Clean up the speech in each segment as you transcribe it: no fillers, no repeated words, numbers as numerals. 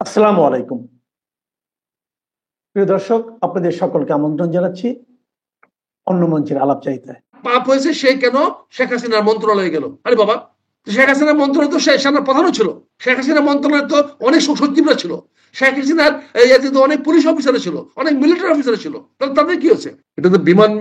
আসসালামু আলাইকুম। প্রিয় দর্শক, আপনাদের সকলকে আমন্ত্রণ জানাচ্ছি অন্য মঞ্চের আলাপচারিতায়। পাপ হয়েছে সে কেন শেখ হাসিনার মন্ত্রণালয়ে গেল? আরে বাবা, শেখ হাসিনার মন্ত্রণালয় তো সেনার প্রধানও ছিল। শেখ হাসিনার মন্ত্রণালয় তো অনেক সচিবরা ছিল। শেখ হাসিনার অনেক পুলিশ অফিসার ছিল, অনেক মিলিটারি অফিসার ছিল। তাহলে তাদের কি হচ্ছে? এটা তো বিমান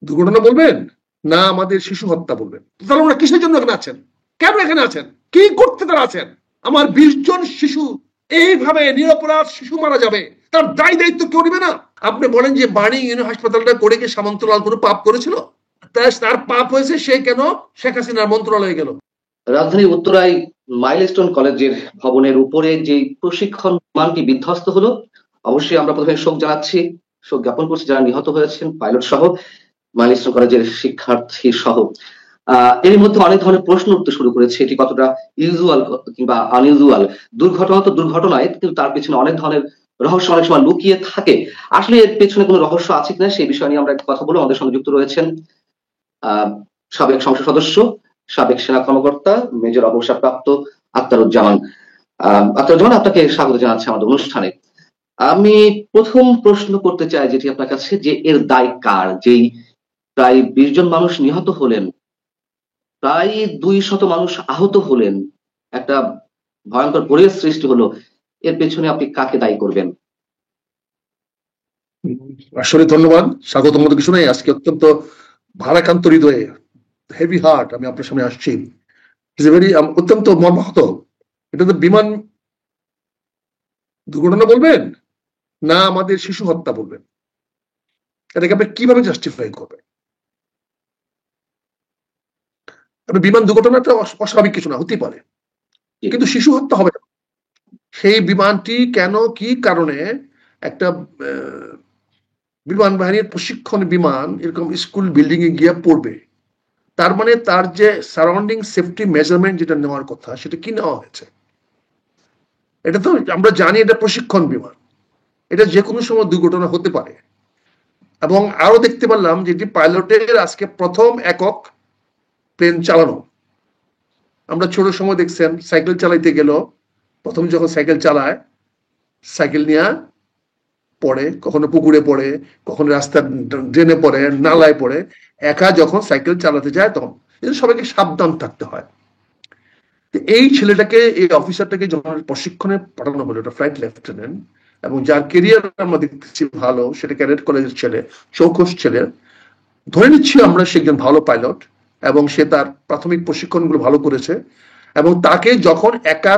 দুর্ঘটনা বলবেন না আমাদের শিশু হত্যা বলবেন? তাহলে ওরা কিসের জন্য এখানে আছেন? কেন এখানে আছেন? কি করতে তারা আছেন? আমার 20 জন শিশু এইভাবে নিরপরাধ শিশু মারা যাবে, তার দায় দায়িত্ব কেউ নেবে না? আপনি বলেন যে বার্নিং ইউনিয়ন হাসপাতালটা করে কি সামন্তলাল কোনো পাপ করেছিল? তার পাপ হয়েছে সে কেন শেখ হাসিনার মন্ত্রণালয়ে গেল? রাজধানীর উত্তরায় মাইলস্টোন কলেজের ভবনের উপরে যে প্রশিক্ষণ বিমানটি বিধ্বস্ত হলো, অবশ্যই আমরা প্রথমে শোক জানাচ্ছি, শোক জ্ঞাপন করছি যারা নিহত হয়েছেন, পাইলট সহ, মাইলস্টোন কলেজের শিক্ষার্থী সহ। এর মধ্যে অনেক ধরনের প্রশ্ন উঠতে শুরু করেছে, এটি কতটা ইউজুয়াল কিংবা আনইউজুয়াল। দুর্ঘটনা তো দুর্ঘটনায়, কিন্তু তার পেছনে অনেক ধরনের রহস্য অনেক সময় লুকিয়ে থাকে। আসলে এর পেছনে কোনো রহস্য আছে কিনা সেই বিষয় নিয়ে আমরা কথা বলবো। আমাদের সঙ্গে যুক্ত রয়েছেন সাবেক সংসদ সদস্য, সাবেক সেনা কর্মকর্তা, মেজর অবসরপ্রাপ্ত আখতারুজ্জামান। আখতারুজ্জামান, আপনাকে স্বাগত জানাচ্ছি আমাদের অনুষ্ঠানে। আমি প্রথম প্রশ্ন করতে চাই যেটি আপনার কাছে, যে এর দায় কার? যেই প্রায় 20 জন মানুষ নিহত হলেন, প্রায় 200 মানুষ আহত হলেন, একটা ভয়ঙ্কর পরিবেশ সৃষ্টি হলো, এর পেছনে আপনি কাকে দায়ী করবেন? আসলে ধন্যবাদ, স্বাগত মতো কিছু নাই। আজকে অত্যন্ত ভারাক্রান্ত হৃদয়ে, হেভি হার্ট আমি আপনার সামনে আসছি। অত্যন্ত মর্মাহত। এটা তো বিমান দুর্ঘটনা বলবেন না আমাদের শিশু হত্যা বলবেন? এটাকে আপনি কিভাবে জাস্টিফাই করবেন? বিমান দুর্ঘটনাটা অস্বাভাবিক কিছু না, হতেই পারে, কিন্তু শিশু হত্যা হবে না। সেই বিমানটি কেন, কি কারণে একটা বিমান বাহিনীর প্রশিক্ষণ বিমান এরকম স্কুল বিল্ডিং এ গিয়ে পড়বে? তার মানে তার যে সারাউন্ডিং সেফটি মেজারমেন্ট যেটা নেওয়ার কথা, সেটা কি নেওয়া হয়েছে? এটা তো আমরা জানি এটা প্রশিক্ষণ বিমান, এটা যে কোনো সময় দুর্ঘটনা হতে পারে। এবং আরো দেখতে পারলাম যে পাইলটের আজকে প্রথম একক প্লেন চালানো। আমরা ছোট সময় দেখছেন সাইকেল চালাইতে গেল, প্রথম যখন সাইকেল চালায়, সাইকেল নিয়ে পড়ে, কখনো পুকুরে পড়ে, কখনো রাস্তার ড্রেনে পড়ে, নালায় পড়ে। একা যখন সাইকেল চালাতে যায় তখন সবাইকে সাবধান থাকতে হয়। এই ছেলেটাকে, এই অফিসারটাকে যখন প্রশিক্ষণে পাঠানো হলো, এটা ফ্লাইট লেফটেন্যান্ট, এবং যার কেরিয়ার আমরা দেখতেছি ভালো, সেটা ক্যাডেট কলেজের ছেলে, চৌখস ছেলে। ধরে নিচ্ছি আমরা সে একজন ভালো পাইলট এবং সে তার প্রাথমিক প্রশিক্ষণগুলো ভালো করেছে, এবং তাকে যখন একা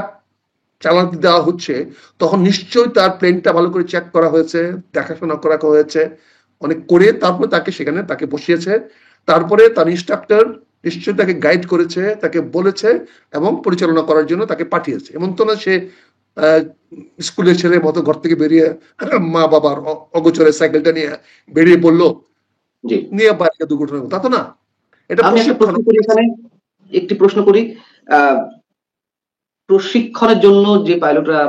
চালাতে দেওয়া হচ্ছে তখন নিশ্চয়ই তার প্লেনটা ভালো করে চেক করা হয়েছে, দেখাশোনা করা হয়েছে অনেক করে, তারপরে তাকে সেখানে তাকে বসিয়েছে। তারপরে তার ইনস্ট্রাক্টর নিশ্চয়ই তাকে গাইড করেছে, তাকে বলেছে এবং পরিচালনা করার জন্য তাকে পাঠিয়েছে। এমন তো না সে স্কুলের ছেলের মতো ঘর থেকে বেরিয়ে মা বাবার অগোচরে সাইকেলটা নিয়ে বেরিয়ে পড়লো, নিয়ে বাড়িতে দুর্ঘটনা, তা তো না। এটা একটি প্রশ্ন করি, প্রশিক্ষণের জন্য যে পাইলটরা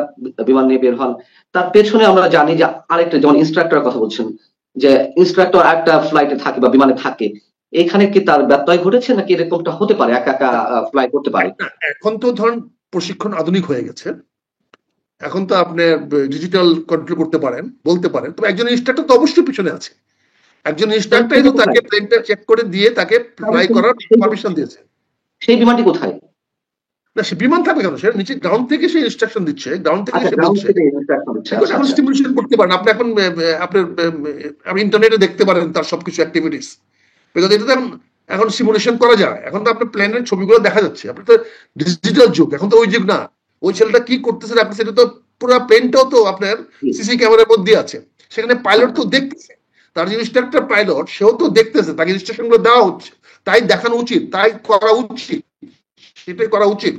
বিমান নিয়ে বের হন, তার পেছনে আমরা জানি যে আরেকটা, যেমন ইনস্ট্রাক্টরের কথা বলছেন, যে ইনস্ট্রাক্টর একটা ফ্লাইটে থাকে বা বিমানে থাকে, এখানে কি তার ব্যত্যয় ঘটেছে নাকি এরকমটা হতে পারে, একা একা ফ্লাই করতে পারে? এখন তো ধরুন প্রশিক্ষণ আধুনিক হয়ে গেছে, এখন তো আপনি ডিজিটাল কন্ট্রোল করতে পারেন, বলতে পারেন। তবে একজন ইনস্ট্রাক্টর তো অবশ্যই পিছনে আছে, একজন ইনস্ট্রাক্টর তো তাকে প্লেনটা চেক করে দিয়ে তাকে ফ্লাই করার পারমিশন দিয়েছে। সেই বিমানটি কোথায়? না, সে বিমান থাকবে কেন? সে নিচে গ্রাউন্ড থেকে সে ইনস্ট্রাকশন দিচ্ছে, গ্রাউন্ড থেকে সে বলছে। এখন স্টিমুলেশন করতে পারেন আপনি, এখন আপনি ইন্টারনেটে দেখতে পারেন তার সবকিছু অ্যাক্টিভিটিস। এটা এখন সিমুলেশন করা যায়, এখন তো আপনার প্লেনের ছবিগুলো দেখা যাচ্ছে। আপনি তো ডিজিটাল যুগ, এখন তো ওই যুগ না। ওই ছেলেটা কি করতেছে আপনি সেটা তো পুরো প্লেনটাও তো আপনার সিসি ক্যামেরার মধ্যে আছে, সেখানে পাইলট তো দেখতেছে, তার যে ইনস্ট্রাক্টর পাইলট সেও তো দেখতেছে, তাকে ইনস্ট্রাকশন গুলো দেওয়া হচ্ছে, তাই দেখানো উচিত, তাই করা উচিত, সেটাই করা উচিত।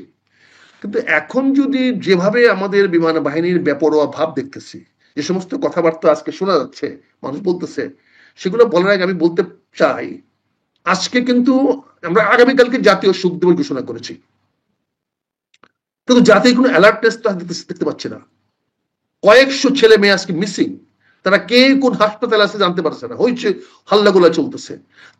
কিন্তু এখন যদি যেভাবে আমাদের বিমান বাহিনীর বেপরোয়া ভাব দেখতেছি, যে সমস্ত কথাবার্তা আজকে শোনা যাচ্ছে, মানুষ বলতেছে, সেগুলো বলার আগে আমি বলতে চাই, আজকে কিন্তু আমরা আগামীকালকে জাতীয় শোক দিবস ঘোষণা করেছি, কিন্তু জাতীয় কোনো অ্যালার্টনেস দেখতে পাচ্ছি না। কয়েকশো ছেলে মেয়ে আজকে মিসিং, তারা কে কোন হাসপাতালে আছে জানতে পারছে না, হয়েছে হাল্লাগোলা চলতেছে।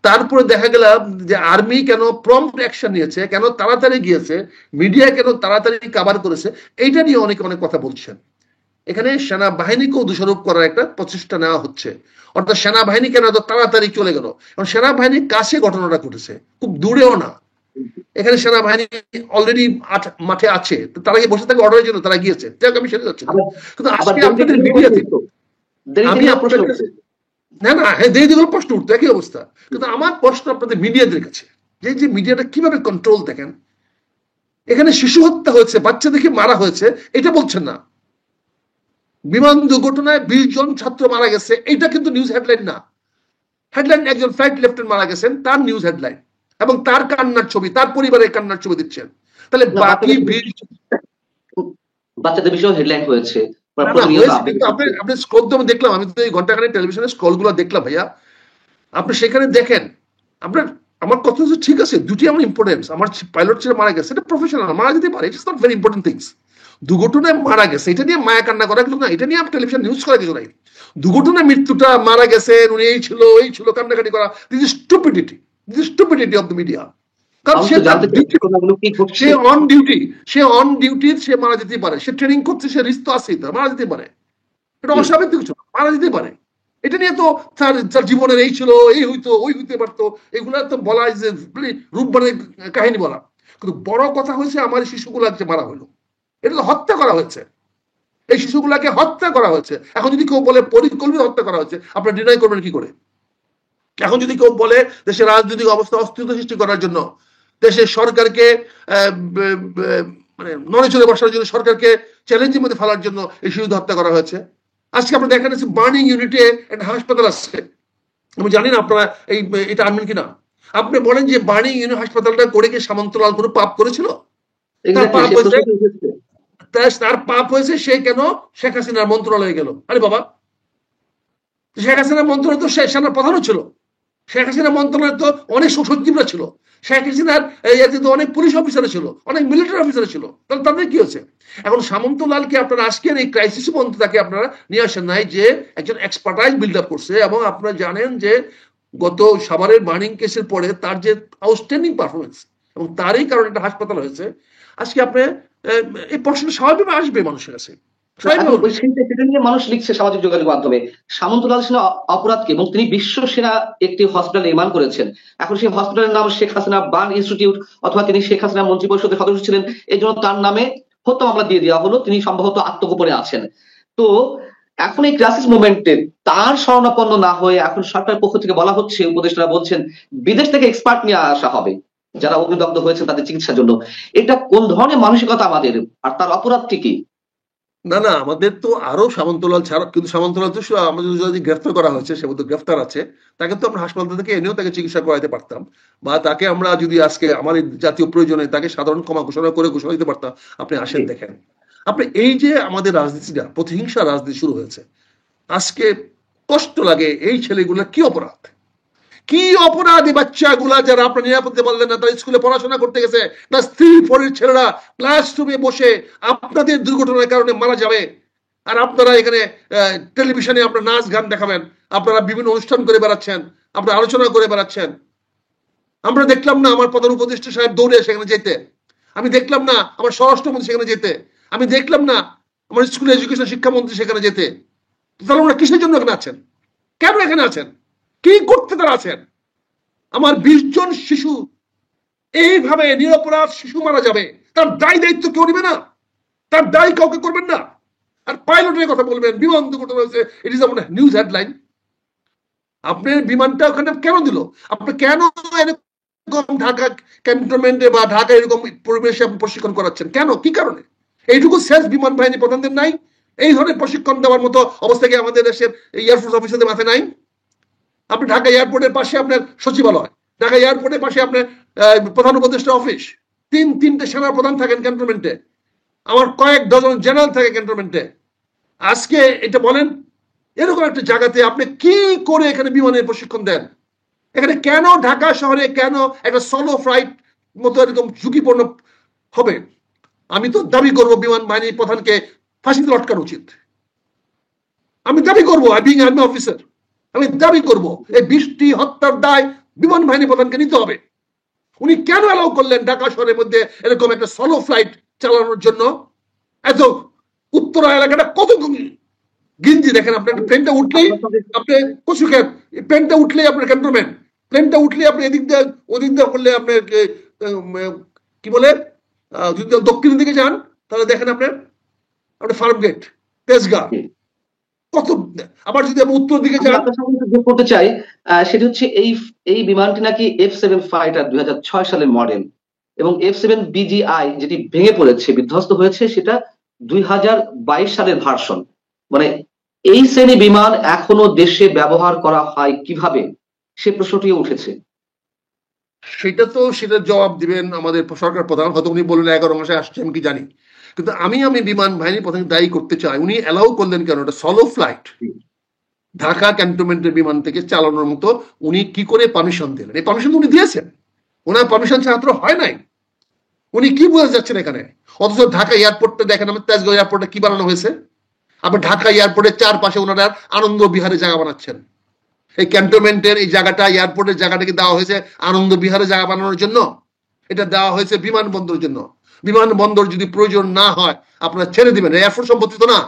তারপরে দেখা গেল যে আর্মি কেন প্রম্পট অ্যাকশন নিয়েছে, কেন তাড়াতাড়ি গিয়েছে, মিডিয়া কেন তাড়াতাড়ি কভার করেছে, এইটা নিয়ে অনেকে অনেক কথা বলছেন। এখানে সেনাবাহিনীকেও দোষারোপ করার একটা প্রচেষ্টা নেওয়া হচ্ছে, অর্থাৎ সেনাবাহিনী কেন এত তাড়াতাড়ি চলে গেল। কারণ সেনাবাহিনীর কাছে ঘটনাটা ঘটেছে, খুব দূরেও না। এখানে সেনাবাহিনী অলরেডি মাঠে আছে, তারা কি বসে থাকে অর্ডারের জন্য? তারা গিয়েছে, যাক আমি সেটা যাচ্ছি না। কিন্তু আজকে আপনাদের মিডিয়াতে আমি আপনাদের কাছে না না হ্যাঁ দেরি হলো প্রশ্ন উঠতো, একই অবস্থা। কিন্তু আমার প্রশ্ন আপনাদের মিডিয়াদের কাছে, যে মিডিয়াটা কিভাবে কন্ট্রোল দেখেন। এখানে শিশু হত্যা হয়েছে, বাচ্চাদেরকে মারা হয়েছে, এটা বলছেন না। বিমান দুর্ঘটনায় 20 জন ছাত্র মারা গেছে, এটা কিন্তু নিউজ হেডলাইন না। হেডলাইন একজন ফ্লাইট লেফটেন্যান্ট মারা গেছেন, তার নিউজ হেডলাইন, এবং তার কান্নার ছবি, তার পরিবারের কান্নার ছবি দিচ্ছেন। তাহলে বাকি বাচ্চাদের বিষয়ে হেডলাইন হয়েছে। আপনি স্ক্রল তো আমি দেখলাম, আমি তো এই ঘন্টাখানেক টেলিভিশনের স্ক্রল গুলো দেখলাম ভাইয়া। আপনি সেখানে দেখেন, আপনার আমার কথা হচ্ছে ঠিক আছে, দুটি আমার ইম্পর্টেন্স। আমার পাইলট ছেলে মারা গেছে, এটা প্রফেশনাল, মারা যেতে পারে, it's not very important things. দুর্ঘটনায় মারা গেছে এটা নিয়ে মায়া কান্না করা কিছু না, এটা নিয়ে টেলিভিশন নিউজ করা কিছু নাই। দুর্ঘটনায় মৃত্যুটা, মারা গেছেন উনি, এই ছিল কান্নাকাটি করা, this is stupidity of the media. কারণ সে অন ডিউটি, সে মারা যেতে পারে, সে ট্রেনিং করছে, সে রিস্ক তো আছেই, তার মারা যেতে পারে, এটা অস্বাভাবিক কিছু না, মারা যেতে পারে। এটা নিয়ে তো তার জীবনের এই ছিল, এই হইতো, ওই হইতে পারতো, এগুলা তো বলা যে রূপ মানে কাহিনী বলা। কিন্তু বড় কথা হয়েছে আমার শিশুগুলাকে মারা হলো, এটা তো হত্যা করা হয়েছে, এই শিশুগুলাকে হত্যা করা হয়েছে। এখন যদি কেউ বলে পরিকল্পিত হত্যা করা হয়েছে, আপনারা ডিনাই করবেন কি করে? এখন যদি কেউ বলে দেশের রাজনৈতিক অবস্থা অস্থিরতা সৃষ্টি করার জন্য, দেশের সরকারকে মানে নড়ে চড়ে বসার জন্য, সরকারকে চ্যালেঞ্জের মধ্যে ফেলার জন্য এই শিশুদের হত্যা করা হয়েছে। আজকে আপনারা দেখেন বার্নিং ইউনিটে একটা হাসপাতাল আসছে, আমি জানি না আপনারা এটা আনবেন কিনা। আপনি বলেন যে বার্নিং ইউনিট হাসপাতালটা করে কি সামন্তলাল কোনো পাপ করেছিল? তার পাপ হয়েছে, সে কেন শেখ হাসিনার মন্ত্রণালয়ে গেল? আরে বাবা, শেখ হাসিনার মন্ত্রণালয় তো সেনার প্রধানও ছিল, শেখ হাসিনার মন্ত্রণালয়ে তো অনেক সচিবরা ছিল, শেখ হাসিনার অনেক পুলিশ অফিসার ছিল, অনেক মিলিটারি অফিসার ছিল, তাহলে তাদের কি হচ্ছে? এখন সামন্তলালকে আপনারা আজকের এই ক্রাইসিস পর্যন্ত তাকে আপনারা নিয়ে আসেন নাই, যে একজন এক্সপার্টাইজ বিল্ড আপ করছে। এবং আপনারা জানেন যে গত সাভারের বার্নিং কেসের পরে তার যে আউটস্ট্যান্ডিং পারফরমেন্স, এবং তারই কারণে একটা হাসপাতাল হয়েছে। আজকে আপনি এই প্রশ্ন স্বাভাবিক আসবে মানুষের কাছে, মানুষ লিখছে সামাজিক যোগাযোগ মাধ্যমে সামন্তলাল সেনা অপরাধকে, এবং তিনি বিশ্ব সেনা একটি হসপিটাল নির্মাণ করেছেন। এখন সেই হসপিটালের নাম শেখ হাসিনা বার্ন ইনস্টিটিউট, অথবা তিনি শেখ হাসিনা মন্ত্রী পরিষদের সদস্য ছিলেন, এই জন্য তার নামে হত্যা মামলা দিয়ে দেওয়া হলো। তিনি সম্ভবত আত্মগোপনে আছেন। তো এখন এই ক্রাইসিস মোমেন্টে তার শরণাপন্ন না হয়ে এখন সরকারের পক্ষ থেকে বলা হচ্ছে, উপদেষ্টারা বলছেন বিদেশ থেকে এক্সপার্ট নিয়ে আসা হবে যারা অগ্নিদগ্ধ হয়েছেন তাদের চিকিৎসার জন্য। এটা কোন ধরনের মানসিকতা আমাদের, আর তার অপরাধটি কি? না না, আমাদের তো আরো সামন্তলাল ছাড়া, কিন্তু সামন্তলাল তো আমাদের যদি গ্রেফতার করা হয়েছে, সে মধ্যে গ্রেফতার আছে, তাকে তো আমরা হাসপাতাল থেকে এনেও তাকে চিকিৎসা করাইতে পারতাম, বা তাকে আমরা যদি আজকে আমার জাতীয় প্রয়োজনে তাকে সাধারণ ক্ষমা ঘোষণা করে ঘোষণা দিতে পারতাম। আপনি আসেন দেখেন, আপনি এই যে আমাদের রাজনীতিটা প্রতিহিংসা রাজনীতি শুরু হয়েছে, আজকে কষ্ট লাগে। এই ছেলেগুলা কি অপরাধ, কি অপরাধী বাচ্চাগুলা যারা আপনার নিরাপত্তা বললেন না, তারা স্কুলে পড়াশোনা করতে গেছে, না স্ত্রী ফোরের ছেলেরা ক্লাসরুমে বসে আপনাদের দুর্ঘটনার কারণে মারা যাবে, আর আপনারা এখানে টেলিভিশনে আপনার নাচ গান দেখাবেন, আপনারা বিভিন্ন অনুষ্ঠান করে বেড়াচ্ছেন, আপনারা আলোচনা করে বেড়াচ্ছেন। আমরা দেখলাম না আমার প্রধান উপদেষ্টা সাহেব দৌড়ে সেখানে যেতে, আমি দেখলাম না আমার স্বরাষ্ট্রমন্ত্রী সেখানে যেতে, আমি দেখলাম না আমার স্কুল এডুকেশন শিক্ষামন্ত্রী সেখানে যেতে। তাহলে ওরা কিসের জন্য এখানে আছেন? কেন এখানে আছেন? কি করতে তারা আছেন? আমার 20 জন শিশু এইভাবে নিরপরাধ শিশু মারা যাবে, তার দায় দায়িত্ব কেউ নেবে না, তার দায় কাউকে করবেন না। আর পাইলটের কথা বলবেন, বিমান দুর্ঘটনা হয়েছে, ইট ইজ আমার নিউজ হেডলাইন। আপনার বিমানটা ওখানে কেন দিল? আপনি কেন এরকম ঢাকা ক্যান্টনমেন্টে বা ঢাকা এরকম পরিবেশে প্রশিক্ষণ করাচ্ছেন? কেন, কি কারণে? এইটুকু শেষ বিমান বাহিনী প্রধানদের নাই? এই ধরনের প্রশিক্ষণ দেওয়ার মতো অবস্থা কি আমাদের দেশের এয়ারফোর্স অফিসারদের মাথায় নাই? আপনি ঢাকা এয়ারপোর্টের পাশে আপনার সচিবালয়, ঢাকা এয়ারপোর্টের পাশে আপনার প্রধান উপদেষ্টা অফিস, তিনটে সেনা প্রধান থাকেন ক্যান্টনমেন্টে, আমার কয়েক ডজন জেনারেল থাকে ক্যান্টনমেন্টে। আজকে এটা বলেন, এরকম একটা জায়গাতে আপনি কি করে এখানে বিমানের প্রশিক্ষণ দেন? এখানে কেন ঢাকা শহরে কেন একটা সোলো ফ্লাইট মতো এরকম ঝুঁকিপূর্ণ হবে? আমি তো দাবি করবো বিমান বাহিনী প্রধানকে ফাঁসিতে লটকানো উচিত। আমি দাবি করবো, বিং আর্মি অফিসার, আমি দাবি করবো এই 20টি হত্যার দায় বিমান বাহিনী প্রধানকে নিতে হবে। উনি কেন অ্যালাউ করলেন ঢাকা শহরের মধ্যে এরকম একটা সোলো ফ্লাইট চালানোর জন্য? এত উত্তরা এলাকাটা কত গিঞ্জি দেখেন, আপনার প্লেনটা উঠলেই আপনি কচু খেপ, প্লেনটা উঠলেই আপনার ক্যান্টনমেন্ট, প্লেনটা উঠলেই আপনি এদিক দিয়ে ওদিক দিয়ে করলে আপনার কি বলে যদি দক্ষিণের দিকে যান তাহলে দেখেন আপনার ফার্ম গেট, তেজগাঁ, কত। আবার যদি আমি উত্তর দিকে যান, যোগ করতে চাই, সেটি হচ্ছে এই বিমানটি নাকি F7 ফাইটার 2006 সালের মডেল, এবং F7 BGI যেটি ভেঙে পড়েছে, বিধ্বস্ত হয়েছে, সেটা 2022 সালের ভার্সন। মানে এই শ্রেণী বিমান এখনো দেশে ব্যবহার করা হয় কিভাবে, সে প্রশ্নটিও উঠেছে। সেটার জবাব দিবেন আমাদের সরকার প্রধান, হয়তো উনি বললেন 11 মাসে আসছে আমি কি জানি, কিন্তু আমি বিমান বাহিনী প্রধান দায়ী করতে চাই, উনি অ্যালাউ করলেন কেন? এটা সলো ফ্লাইট, ঢাকা ক্যান্টনমেন্টের বিমান থেকে চালানোর মতো উনি কি করে পারমিশন দিলেন? এই পারমিশন উনি দিয়েছেন, ওনার পারমিশন ছাড়া হয় নাই। উনি কি বোঝা যাচ্ছেন এখানে? অথচ ঢাকা এয়ারপোর্টটা দেখেন, আমার তেজগাঁও এয়ারপোর্টে কি বানানো হয়েছে? আবার ঢাকা এয়ারপোর্টের চারপাশে ওনারা আনন্দ বিহারে জায়গা বানাচ্ছেন। এই ক্যান্টনমেন্টের এই জায়গাটা, এয়ারপোর্টের জায়গাটাকে দেওয়া হয়েছে আনন্দ বিহারে জায়গা বানানোর জন্য? এটা দেওয়া হয়েছে বিমানবন্দরের জন্য। বিমানবন্দর যদি প্রয়োজন না হয় আপনারা ছেড়ে দিবেন। এয়ারফোর্স সম্পত্তি তো না,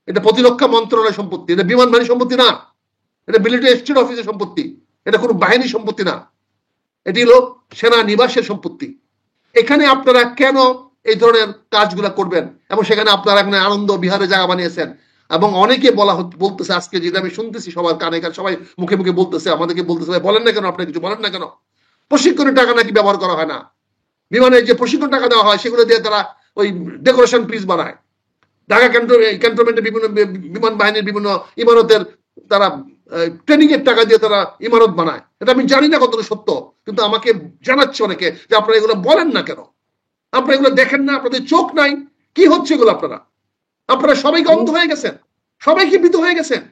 এটা প্রতিরক্ষা মন্ত্রণালয়ের সম্পত্তি, এটা বিমান বাহিনীর সম্পত্তি না, এটা মিলিটারি স্টেট অফিসের সম্পত্তি, এটা কোনো বাহিনীর সম্পত্তি না, এটি হলো সেনা নিবাসের সম্পত্তি। এখানে আপনারা কেন এই ধরনের কাজগুলা করবেন? এবং সেখানে আপনারা এখানে আনন্দ বিহারে জায়গা বানিয়েছেন, এবং অনেকে বলতেছে আজকে, যেটা আমি শুনতেছি সবার কানে কানে, সবাই মুখে মুখে বলতেছে, আমাদেরকে বলতেছে ভাই বলেন না কেন, আপনি কিছু বলেন না কেন? প্রশিক্ষণের টাকা নাকি ব্যবহার করা হয় না? বিমানে যে প্রশিক্ষণ টাকা দেওয়া হয় সেগুলো দিয়ে তারা ওই ডেকোরেশন পিস বানায়। ঢাকা ক্যান্টনমেন্টের বিভিন্ন বিমান বাহিনীর বিভিন্ন ইমারতের তারা ট্রেনিং এর টাকা দিয়ে তারা ইমারত বানায়। এটা আমি জানি না কতটা সত্য, কিন্তু আমাকে জানাচ্ছে অনেকে যে আপনারা এগুলো বলেন না কেন, আপনারা এগুলো দেখেন না, আপনাদের চোখ নাই, কি হচ্ছে এগুলো? আপনারা সবাইকে অন্ধ হয়ে গেছেন, সবাই কি ভীত হয়ে গেছেন?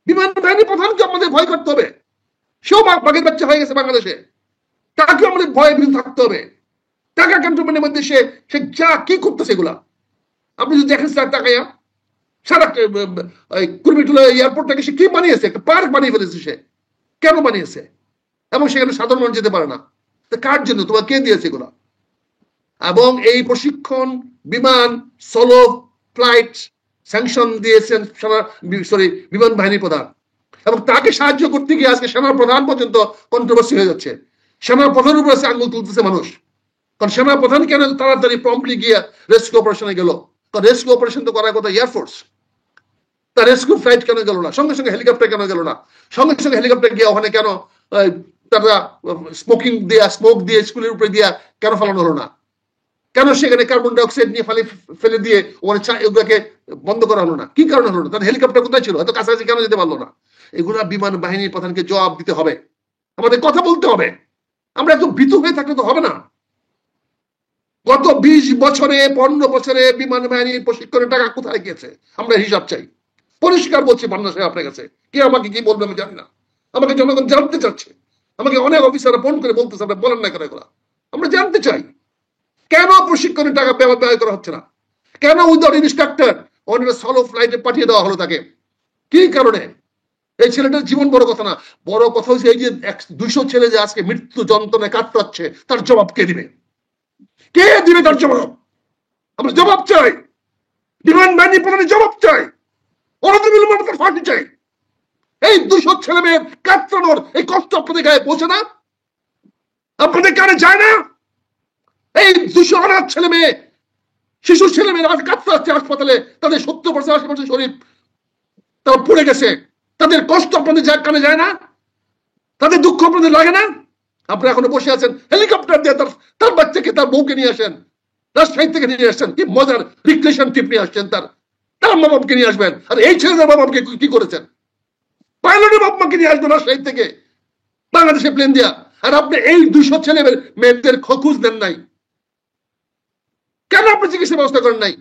বিমান বাহিনী প্রধানকে আমাদের ভয় করতে হবে, সেও বাঘের বাচ্চা হয়ে গেছে বাংলাদেশে, তাকে আমাদের ভয়ে ভীত থাকতে হবে। ঢাকা ক্যান্টনমেন্টের মধ্যে সে যা কি করতেছে এগুলা আপনি যদি দেখেন স্যার, তাকাইয়া সারা কুর্মিটোলা এয়ারপোর্টটাকে সে কি বানিয়েছে? একটা পার্ক বানিয়ে ফেলেছে সে। কেন বানিয়েছে? এবং সেখানে সাধারণ মানুষ যেতে পারে না। কার জন্য? তোমার কে দিয়েছে এগুলা? এবং এই প্রশিক্ষণ বিমান সোলো ফ্লাইট স্যাংশন দিয়েছেন বিমান বাহিনীর প্রধান, এবং তাকে সাহায্য করতে গিয়ে আজকে সেনা প্রধান পর্যন্ত কন্ট্রোভার্সি হয়ে যাচ্ছে। সেনা প্রধানের উপরে আঙুল তুলতেছে মানুষ, কারণ সেনা প্রধান কেন তাড়াতাড়ি প্রম্পটলি গিয়ে রেস্কিউ অপারেশনে গেল? কারণ রেস্কিউ অপারেশন তো করার কথা এয়ারফোর্স, তার রেস্কিউ ফ্লাইট কেন গেল না? সঙ্গে সঙ্গে হেলিকপ্টার কেন গেল না? সঙ্গে সঙ্গে হেলিকপ্টার গিয়ে ওখানে কেন তারা স্মোক দিয়ে স্কুলের উপরে দিয়া কেন ফেলানো হলো না? কেন সেখানে কার্বন ডাইঅক্সাইড নিয়ে ফেলে দিয়ে ওগুলোকে বন্ধ করা হলো না? কি কারণে হলো না? তার হেলিকপ্টার কোথায় ছিল? এত কাছাকাছি কেন যেতে পারলো না? এগুলা বিমান বাহিনীর প্রধানকে জবাব দিতে হবে, আমাদের কথা বলতে হবে। আমরা একটু ভীতু হয়ে থাকলে তো হবে না। গত 20 বছরে 15 বছরে বিমান বাহিনীর প্রশিক্ষণের টাকা কোথায় গিয়েছে আমরা হিসাব চাই। পরিষ্কার বলছি পান্না সাহেব আপনার কাছে, কে আমাকে কি বলবে আমি জানি না, আমাকে জনগণ জানতে চাচ্ছে, আমাকে অনেক অফিসাররা ফোন করে বলতেছে আপনি বলেন না কেন এগুলা, আমরা জানতে চাই। কেন প্রশিক্ষণের টাকা ব্যয় করা হচ্ছে না? কেন উইদাউট ইনস্ট্রাক্টর অন সলো ফ্লাইটে পাঠিয়ে দেওয়া হলো তাকে? কি কারণে? এই ছেলেটার জীবন বড় কথা না, বড় কথা হচ্ছে এই যে 200 ছেলে যে আজকে মৃত্যু যন্ত্রণায় কাতরাচ্ছে, তার জবাব কে দিবে? কে দিবে তার জবাব? আমরা জবাব চাই, বিমান বাহিনী প্রধানের জবাব চাই, অনতিবিলম্বে ফাঁসি চাই। এই 200 ছেলে মেয়ের কাতরানোর এই কষ্ট আপনাদের গায়ে পৌঁছে না? আপনাদের কানে যায় না? এই 200 অনাথ ছেলে মেয়ে, শিশু ছেলে মেয়েরা কাতরাচ্ছে হাসপাতালে, তাদের 70% 80% শরীর তারা পুড়ে গেছে, তাদের কষ্ট আপনাদের কানে যায় না? তাদের দুঃখ আপনাদের লাগে না? আপনারা এখনো বসে আছেন হেলিকপ্টার দিয়ে তার বাচ্চাকে, তার বউকে নিয়ে আসেন, রাজশাহী থেকে নিয়ে আসছেন, কি মজার রিক্রেশন ট্রিপ নিয়ে আসছেন, তার মা বাপকে নিয়ে আসবেন। আর এই ছেলেদের মা বাপকে কি করেছেন? পাইলটের বাপ মাকে নিয়ে আসবেন রাজশাহী থেকে বাংলাদেশে প্লেন দিয়া, আর আপনি এই 200 ছেলে মেয়েদের খোঁজ দেন নাই কেন? আপনি চিকিৎসা ব্যবস্থা করেন নাই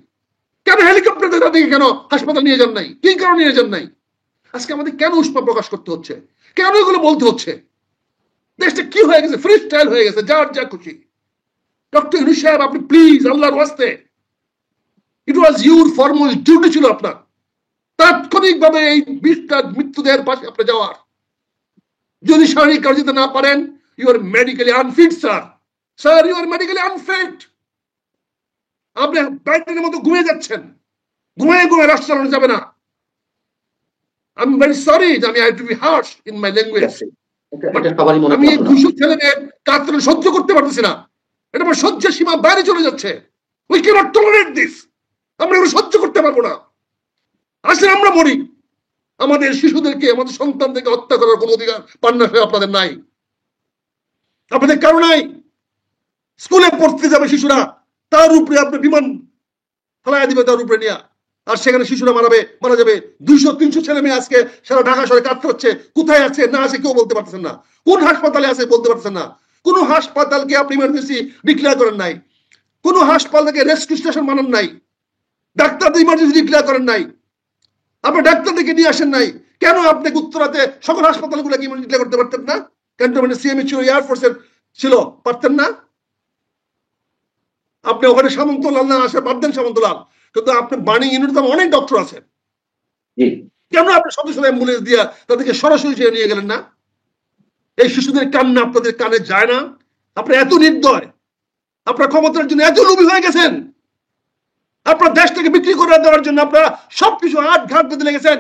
কেন? হেলিকপ্টার দিয়ে তাদেরকে কেন হাসপাতাল নিয়ে যান নাই? কি কারণে নিয়ে যান নাই? আজকে আমাদের কেন উষ্মা প্রকাশ করতে হচ্ছে? কেন এগুলো বলতে হচ্ছে? দেশটা কি হয়ে গেছে? ফ্রি স্টাইল হয়ে গেছে, যার যা খুশি। ডক্টর ইউনূস সাহেব, আপনি প্লিজ আল্লাহর ওয়াস্তে, ইট ওয়াজ ইউর ফরমোস্ট ডিউটি ছিল আপনার তাৎক্ষণিকভাবে এই 20টা মৃত্যুদের পাশে আপনি যাওয়ার। যদি শারীরিক কাজ দিতে না পারেন, you are medically unfit sir. Sir, you are medically unfit. আপনি বাইরের মতো ঘুমিয়ে যাচ্ছেন, ঘুমায় ঘুমায় রাষ্ট্র চালানো যাবে না। আই এম ভেরি সরি, আমি I to be harsh in my language. আমি এই 200 ছেলে মেয়ের কাতরানি সহ্য করতে পারতেছি না। এটা আমার সহ্যের সীমা বাইরে চলে যাচ্ছে। We cannot tolerate this. আমরা এগুলো সহ্য করতে পারবো না। আসলে আমরা মরি, আমাদের শিশুদেরকে, আমাদের সন্তানদেরকে হত্যা করার কোনো অধিকার পান্না আপনাদের নাই, আপনাদের কারো নাই। স্কুলে পড়তে যাবে শিশুরা, তার উপরে আপনি বিমান ফেলাইয়া দিবে তার উপরে নিয়ে, আর সেখানে শিশুরা মারা যাবে। 200-300 ছেলে মেয়ে আজকে সারা ঢাকা শহরে কাতরাচ্ছে। কোথায় আছে না আছে কেউ বলতে পারতেছেন না। কোন হাসপাতালে আছে বলতে পারতেছেন না। কোন হাসপাতালকে আপনি ইমার্জেন্সি ডিক্লেয়ার করেন নাই, কোন হাসপাতালকে রেস্কিউ স্টেশন বানান নাই, ডাক্তারদের ইমার্জেন্সি ডিক্লেয়ার করেন নাই, আপনি ডাক্তারদেরকে নিয়ে আসেন নাই। কেন আপনি উত্তরাতে সকল হাসপাতালগুলোকে ইমার্জেন্সি ডিক্লেয়ার করতে পারতেন না? ক্যান্টনমেন্টে সিএমএ ছিল, এয়ারফোর্সের ছিল, পারতেন না? আপনি ওখানে সামন্তলাল না আসে বাদ দেন সামন্তলাল, কিন্তু আপনি বার্নিং ইউনিটে অনেক ডক্টর আছেন, কেন আপনি সদস্য অ্যাম্বুলেন্স দিয়ে তাদেরকে সরাসরি নিয়ে গেলেন না? এই শিশুদের কান্না আপনাদের কানে যায় না? আপনি এত নির্দয়, আপনার ক্ষমতার জন্য এত লোভী হয়ে গেছেন, আপনার দেশটাকে বিক্রি করে দেওয়ার জন্য আপনারা সবকিছু হাত ঘাট বেঁধে লেগেছেন।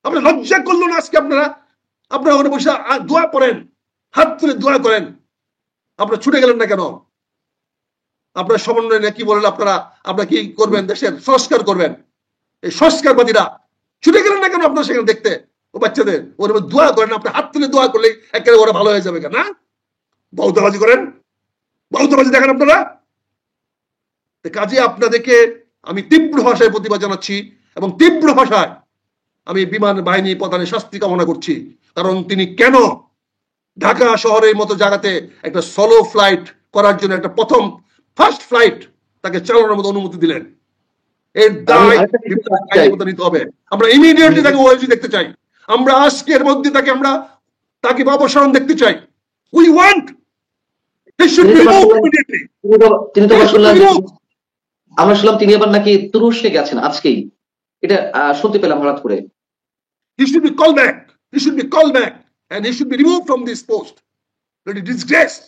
আপনার লজ্জা করলো না আজকে? আপনারা ওখানে বসে দোয়া করেন, হাত তুলে দোয়া করেন, আপনারা ছুটে গেলেন না কেন? আপনার সমন্বয় কি বলেন, আপনারা কি করবেন? দেশের সংস্কার করবেন। এই সংস্কারবাদীরা ছুটে গেলেন না কেন আপনারা সেখানে দেখতে? ও বাচ্চাদের ওর দোয়া করেন, আপনি হাত তুলে দোয়া করলে একেবারে ওরা ভালো হয়ে যাবে কেন? না, বৌদ্ধবাজি করেন, বৌদ্ধবাজি দেখেন আপনারা। কাজে আপনাদেরকে আমি তীব্র ভাষায় প্রতিবাদ জানাচ্ছি এবং তীব্র ভাষায় আমি বিমান বাহিনী প্রধানের শাস্তি কামনা করছি। কারণ তিনি কেন ঢাকা শহরের মতো জায়গাতে একটা সোলো ফ্লাইট করার জন্য, একটা ফার্স্ট ফ্লাইট তাকে চালানোর মতো অনুমতি দিলেন? এর দায় নিতে হবে। আমরা ইমিডিয়েটলি তাকে ওএসডি দেখতে চাই। আমরা আজকের মধ্যে তাকে অপসারণ দেখতে চাই। উই ওয়ান্ট আমরা শুনলাম তিনি আবার নাকি তুরস্কে গেছেন আজকেই, এটা শুনতে পেলাম হঠাৎ করে। He should be called back. He should be called back and he should be removed from this post. That is disgrace.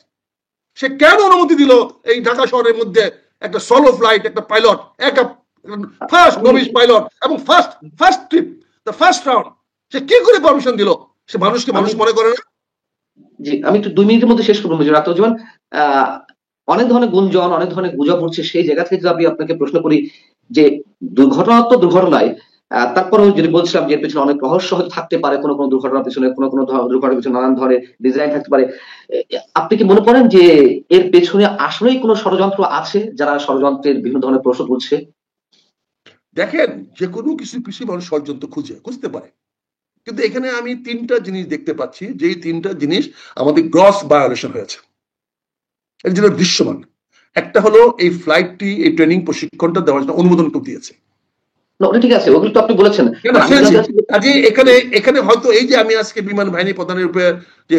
সে কেন অনুমতি দিল এই ঢাকা শহরের মধ্যে একটা সোলো ফ্লাইট, একটা পাইলট, একটা ফার্স্ট নভিস পাইলট এবং first trip, the first round, সে কি করে পারমিশন দিল? সে মানুষকে মানুষ মনে করে না? জি, আমি একটু 2 মিনিটের মধ্যে শেষ করবো। রাতজ্জামান, অনেক ধরনের গুঞ্জন, অনেক ধরনের গুজব উঠছে, সেই জায়গা থেকে যদি আমি আপনাকে প্রশ্ন করি যে দুর্ঘটনা তো দুর্ঘটনায়, তারপরেও যদি বলছিলাম যে এর পেছনে অনেক রহস্য হয়তো থাকতে পারে, কোনো দুর্ঘটনার পেছনে, কোনো দুর্ঘটনার পেছনে নানান ধরনের ডিজাইন থাকতে পারে। আপনি কি মনে করেন যে এর পেছনে আসলেই কোনো ষড়যন্ত্র আছে, যারা ষড়যন্ত্রের বিভিন্ন ধরনের প্রশ্ন তুলছে? দেখেন, যে কোনো কিছু পিছিয়ে মানুষ ষড়যন্ত্র খুঁজতে পারে, কিন্তু এখানে আমি 3টা জিনিস দেখতে পাচ্ছি, যেই 3টা জিনিস আমাদের গ্রস ভায়োলেশন হয়েছে, এর জন্য দৃশ্যমান। একটা হলো এই ফ্লাইটটি, এই ট্রেনিং প্রশিক্ষণটা দেওয়ার জন্য অনুমোদন করে দিয়েছে। ঠিক আছে, ওগুলো তো আপনি বলেছেন। এখানে হয়তো এই যে আমি আজকে বিমান বাহিনী প্রধানের উপরে যে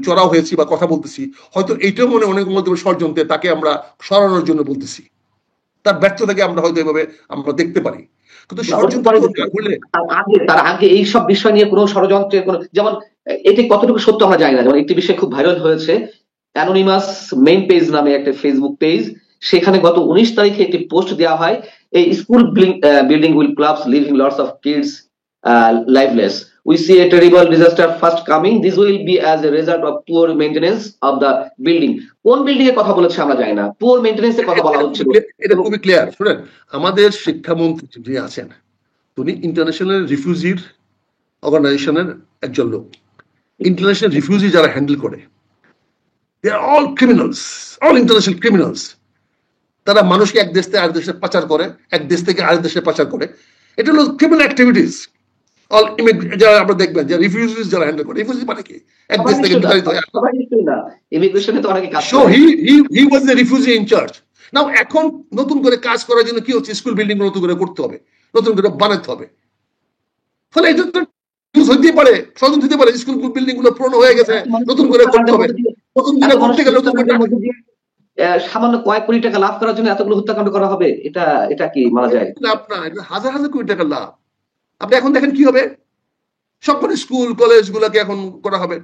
চড়াও হয়েছি বা কথা বলতেছি, হয়তো এইটাও মনে অনেক মধ্যে ষড়যন্ত্রে তাকে আমরা সরানোর জন্য বলতেছি, তার ব্যর্থতাকে আমরা হয়তো এভাবে আমরা দেখতে পারি। কিন্তু তার আগে এই সব বিষয় নিয়ে কোনো ষড়যন্ত্রের কোনো, যেমন এটি কতটুকু সত্য আমরা জানি না। যেমন একটি বিষয় খুব ভাইরাল হয়েছে, অ্যানোনিমাস মেইন পেজ নামে একটা ফেসবুক পেজ, সেখানে গত 19 তারিখে একটি পোস্ট দেওয়া হয়, এই school building will clubs living lots of kids lifeless, we see a terrible disaster fast coming, this will be as a result of poor maintenance of the building. কোন building এর কথা বলেছে আমরা জানি না, পুয়ার মেইনটেনেন্স এর কথা বলা হচ্ছে। এটা খুবই ক্লিয়ার। শুনেন, আমাদের শিক্ষামন্ত্রী যিনি আছেন, তিনি ইন্টারন্যাশনাল রিফিউজির অর্গানাইজেশনের একজন লোক। ইন্টারন্যাশনাল রিফিউজি যারা হ্যান্ডেল করে, they are all criminals, all international criminals. তারা মানুষকে এক দেশ থেকে আরেক দেশে পাচার করে, এক দেশ থেকে আরেক দেশে পাচার করে। এটা হলো ক্রিমিনাল অ্যাক্টিভিটিজ। অল যারা আমরা দেখবেন যে রিফিউজিস যারা হ্যান্ডেল করে, রিফিউজি মানে কি? এক দেশ থেকে বিতাড়িত হয়। So he was the refugee in charge. Now এখন নতুন করে কাজ করার জন্য কি হচ্ছে, স্কুল বিল্ডিং নতুন করে করতে হবে, নতুন করে বানাতে হবে। ফলে এটা তো হইতে পারে, ষড়যন্ত্র হতে পারে, স্কুল বিল্ডিং গুলো পুরনো হয়ে গেছে, নতুন করে করতে হবে। নতুন করে করতে গেলে নতুন করে সামান্য কয়েক কোটি টাকা লাভ করার জন্য এতগুলো হত্যাকাণ্ড করা হবে, এটা কি মানা যায়? লাভ না, হাজার হাজার কোটি টাকা লাভ। আপনি এখন দেখেন কি হবে, সবকটি স্কুল কলেজ গুলাকে এখন করা হবে,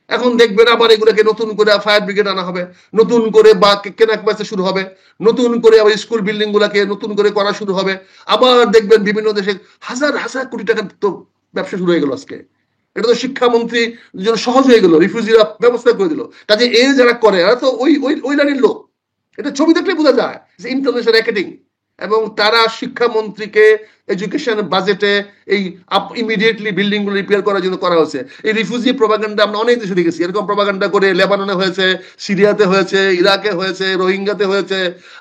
এখন দেখবেন আবার এগুলোকে নতুন করে ফায়ার ব্রিগেড আনা হবে, নতুন করে বা কেনাক বেচা শুরু হবে, নতুন করে আবার স্কুল বিল্ডিং গুলাকে নতুন করে করা শুরু হবে। আবার দেখবেন বিভিন্ন দেশে হাজার হাজার কোটি টাকার তো ব্যবসা শুরু হয়ে গেল আজকে। এটা তো শিক্ষামন্ত্রী জন্য সহজ হয়ে গেল, রিফিউজিরা ব্যবস্থা করে দিল। কাজে এই যারা করে এরা তো ওই লাইনের লোক, এটা ছবি দেখলে বোঝা যায় যে ইন্টারন্যাশনাল র্যাকেটিং। এবং তারা শিক্ষামন্ত্রীকে এডুকেশন বাজেটে এই ইমিডিয়েটলি বিল্ডিং গুলো রিপেয়ার করার জন্য করা হয়েছে। এই রিফিউজি প্রপাগান্ডা আমরা অনেক দেশে দেখেছি, এরকম প্রপাগান্ডা করে লেবাননে হয়েছে, সিরিয়াতে হয়েছে, ইরাকে হয়েছে, রোহিঙ্গাতে হয়েছে,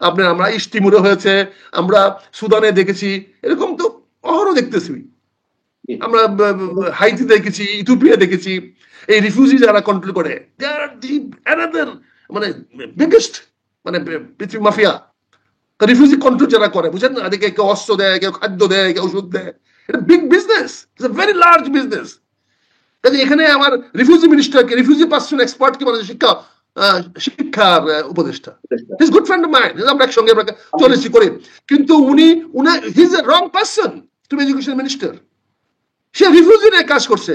আপনার আমরা ইস্ট তিমুরে হয়েছে, আমরা সুদানে দেখেছি, এরকম তো অহরহ দেখতেছি। আমরা হাইতি দেখেছি, ইথিওপিয়া দেখেছি। এই রিফিউজি যারা কন্ট্রোল করে মানে বিগেস্ট মানে পৃথিবী মাফিয়া। রিফিউজি কন্ট্রোল যারা করে বুঝেন না, এদিকে কেউ অস্ত্র দেয়, কেউ খাদ্য দেয়, কেউ ওষুধ দেয়। এটা big business, it's a very large business. কাজে এখানে আমার রিফিউজি মিনিস্টারকে, রিফিউজি পার্সন এক্সপার্টকে মানে শিক্ষার উপদেষ্টা, his good friend of mind, আমরা একসঙ্গে চলেছি করে, কিন্তু he is a wrong person to be education minister. সে রিফিউজি নিয়ে কাজ করছে।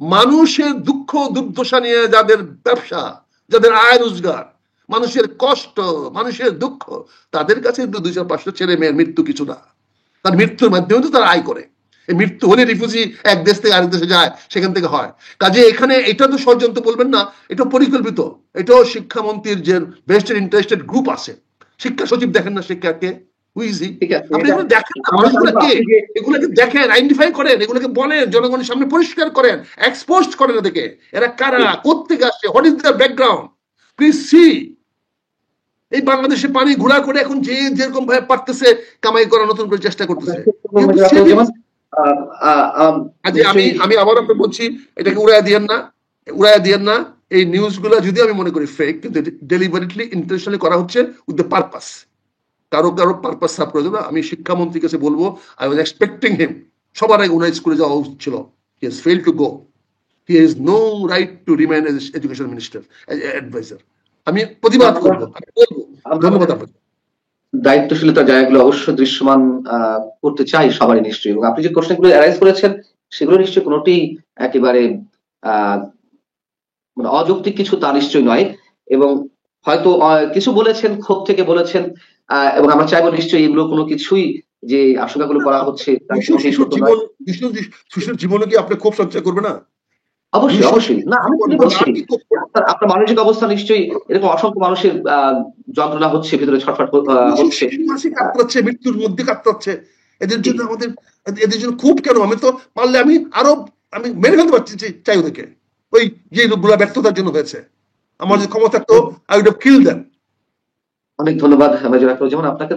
মানুষের দুঃখ দুর্দশা নিয়ে যাদের ব্যবসা, যাদের আয় রোজগার, মানুষের কষ্ট, মানুষের দুঃখ, তাদের কাছে 200-500 ছেলে মেয়ের মৃত্যু কিছু না। তার মৃত্যুর মাধ্যমে তো তারা আয় করে। এই মৃত্যু হলে রিফিউজি এক দেশ থেকে আরেক দেশে যায়, সেখান থেকে হয়। কাজে এখানে এটা তো ষড়যন্ত্র বলবেন না, এটা পরিকল্পিত। এটাও শিক্ষামন্ত্রীর যে বেস্টেড ইন্টারেস্টেড গ্রুপ আছে, শিক্ষা সচিব দেখেন না শিক্ষাকে, আপনি এগুলো দেখেন না, এগুলোকে দেখেন, আইডেন্টিফাই করেন, এগুলোকে বলেন, জনগণের সামনে পরিষ্কার করেন, এক্সপোজ করেন এদেরকে। এরা কারা, কোত্থেকে আসছে, what is their background, please see. এই বাংলাদেশে পানি ঘোলা করে এখন যে যেরকম ভাবে পারতেছে কামাই করার নতুন করে চেষ্টা করতেছে। আমি আবার আপনাকে বলছি, এটাকে উড়াইয়া দিয়েন না। এই নিউজ গুলা যদি আমি মনে করি ফেক, কিন্তু ডেলিভারিটলি ইন্টেনশনালি করা হচ্ছে উইথ দ্য পারপাস। কারো পারপাস সার্ভ করে দেবে। আমি শিক্ষামন্ত্রীর কাছে বলবো, আই ওয়াজ এক্সপেক্টিং হিম, সবার আগে উনার স্কুলে যাওয়া উচিত ছিল। He has failed to go, he has no right to remain as education minister, as adviser. আমি প্রতিবাদ করবো, ধন্যবাদ আপনাকে। দায়িত্বশীলতা জায়গাগুলো অবশ্য দৃশ্যমান করতে চাই সবারই নিশ্চয়ই। এবং আপনি যে প্রশ্নগুলো অ্যারাইজ করেছেন সেগুলো নিশ্চয়ই কোনোটি একেবারে মানে অযৌক্তিক কিছু তা নিশ্চয়ই নয়। এবং হয়তো কিছু বলেছেন, ক্ষোভ থেকে বলেছেন, এবং আমরা চাইবো নিশ্চয়ই এগুলো কোনো কিছুই যে আশঙ্কাগুলো করা হচ্ছে শিশুর জীবনে কি আপনি ক্ষোভ সঞ্চয় করবে না? অবশ্যই না, আমি বলছি আপনার মানসিক অবস্থা নিশ্চয়ই এরকম অসংখ্য মানুষের যন্ত্রণা হচ্ছে, ভিতরে ছটফট হচ্ছে, কাতরাচ্ছে, মৃত্যুর মধ্যে কাতরাচ্ছে। এদের জন্য খুব কেন? আমি তো পারলে আমি মেরে ফেলতে পারছি চাই ওদেরকে, ওই যে লোকগুলা ব্যর্থতার জন্য হয়েছে। আমার যদি ক্ষমতা থাকতো, I would have killed them. অনেক ধন্যবাদ মেজর আকরুজ্জামান আপনাকে।